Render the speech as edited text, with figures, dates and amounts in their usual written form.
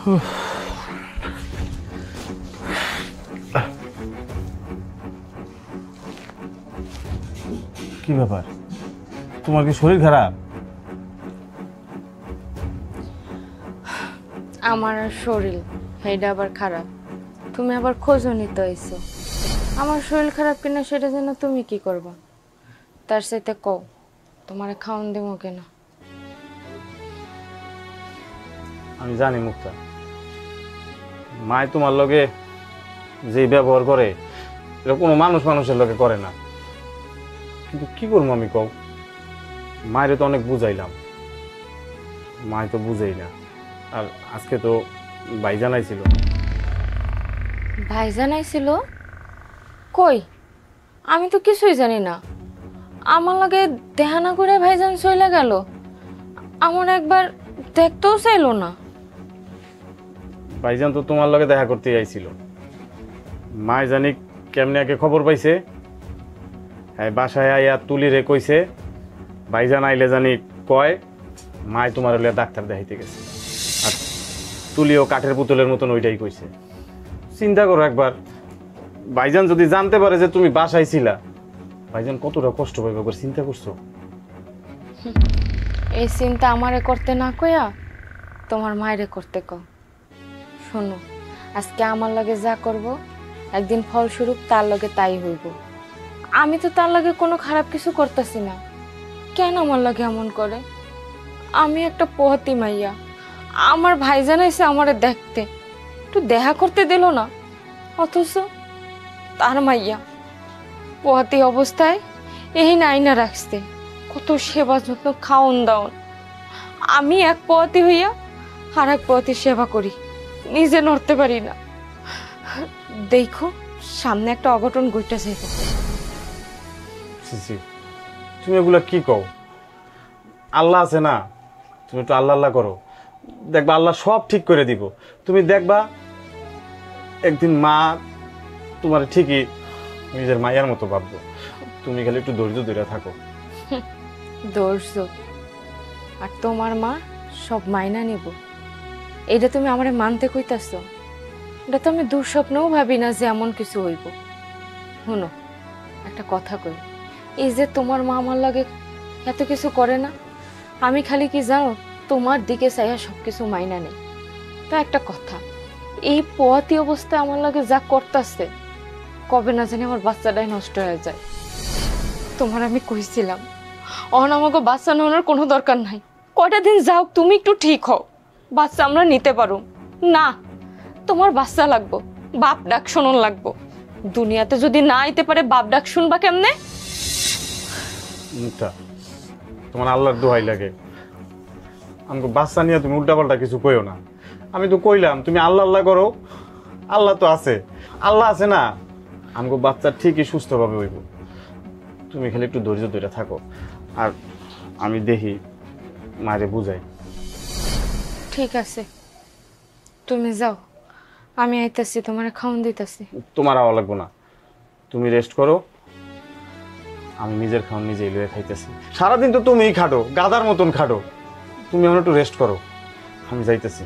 কি ব্যাপার, তোমার কি শরীর খারাপ? আমার শরীর সেইটা আবার খারাপ, তুমি আবার খোঁজও নিতে আইছো। আমার শরীর খারাপ কিনা সেটা যেন তুমি কি করবা, তার সাথে কও তোমার খাওন দেবো কেনা। আমি জানি মুক্তা, মায় তোমার লগে যে ব্যবহার করে এটা কোনো মানুষের লগে করে না, কিন্তু কি করবো আমি কও? মায়ের তো অনেক বুঝাইলাম, মায় তো বুঝেই না। আর আজকে তো ভাইজান আইছিল। ভাইজান আইছিল? কই, আমি তো কিছুই জানি না। আমার লাগে দেখা না করে ভাইজান চলে গেল, আমার একবার দেখতেও চাইলো না। ভাইজান তো তোমার লগে দেখা করতে আইছিল, মায় জানি কেমনে আগে খবর পাইছে। হ্যাঁ, বাসায় আইয়া তুলিরে কইছে ভাইজান আইলে জানি কয় মায় তোমার হলে ডাক্তার দেখাইতে গেছে। আর তুলিও কাঠের পুতুলের মতন ওইটাই কইছে। চিন্তা করো একবার, ভাইজান যদি জানতে পারে যে তুমি বাসায় ছিলা, ভাইজান কতটা কষ্ট পাইবে একবার চিন্তা করছো? এই চিন্তা আমারে করতে না কইয়া তোমার মায়েরে করতে কও। শোনো, আজকে আমার লগে যা করব একদিন ফলস্বরূপ তার লগে তাই হইব। আমি তো তার লগে কোনো খারাপ কিছু করতেছি না, কেন আমার লগে এমন করে? আমি একটা পোহাতি মাইয়া, আমার ভাইজান এসে আমারে দেখতে একটু দেখা করতে দিল না, অথচ তার মাইয়া পোহাতি অবস্থায় এই নাইনা রাখছে, কত সেবা যত্ন, খাওন দাওন। আমি এক পোহাতি হইয়া আর এক পোহাতির সেবা করি, নিজে নড়তে পারি না। দেখো সামনে একটা অঘটন ঘটে যাইতে। তুমি এগুলা কি কও? আল্লাহ আছে না, তুমি একটু আল্লাহ আল্লাহ করো, দেখবা আল্লাহ সব ঠিক করে দিব। তুমি দেখবা একদিন মা তোমার ঠিকই নিজের মায়ের মতো ভাববো। তুমি খালি একটু ধৈর্য ধরে থাকো। ধৈর্য? আর তোমার মা সব মাইনা নিব, এইটা তুমি আমারে মানতে কইতাছ? এটা তো আমি দুঃস্বপ্নেও ভাবি না যে এমন কিছু হইব। শুনো, একটা কথা কই, এই যে তোমার মা আমার লাগে এত কিছু করে না, আমি খালি কি জানো তোমার দিকে চাইয়া সবকিছু মাইনা নেই। তা একটা কথা, এই পোয়াতি অবস্থায় আমার লাগে যা করতেছে, কবে না জানি আমার বাচ্চাটাই নষ্ট হয়ে যায়। তোমার আমি কইছিলাম অহন আমাকে বাচ্চা নেওয়ার কোনো দরকার নাই, কয়টা দিন যাও, তুমি একটু ঠিক হও, বাচ্চা আমরা নিতে পারো। না, তোমার বাচ্চা লাগবো, বাপ ডাক শুনুন লাগবো। দুনিয়াতে যদি না আইতে পারে বাপ ডাক শুনবা কেমনে? তোমার আল্লাহর দোহাই লাগে, আমাকে বাচ্চা নিয়ে তুমি উল্টাপাল্টা কিছু কইও না। আমি তো কইলাম তুমি আল্লাহ আল্লাহ করো, আল্লাহ তো আছে, আল্লাহ আছে না, আমাকে বাচ্চা ঠিকই সুস্থভাবে হইব। তুমি খালি একটু ধৈর্য ধরে থাকো, আর আমি দেখি মায়েরে বুঝাই। ঠিক আছে, তুমি যাও, আমি আইতাছি, তোমার খাওন দিতেছি। তোমার আওয়া লাগবো না, তুমি রেস্ট করো, আমি নিজের খাওন নিজেই লয়ে খাইতেছি। সারাদিন তো তুমিই খাটো, গাদার মতন খাটো, তুমি এখন একটু রেস্ট করো, আমি যাইতেছি।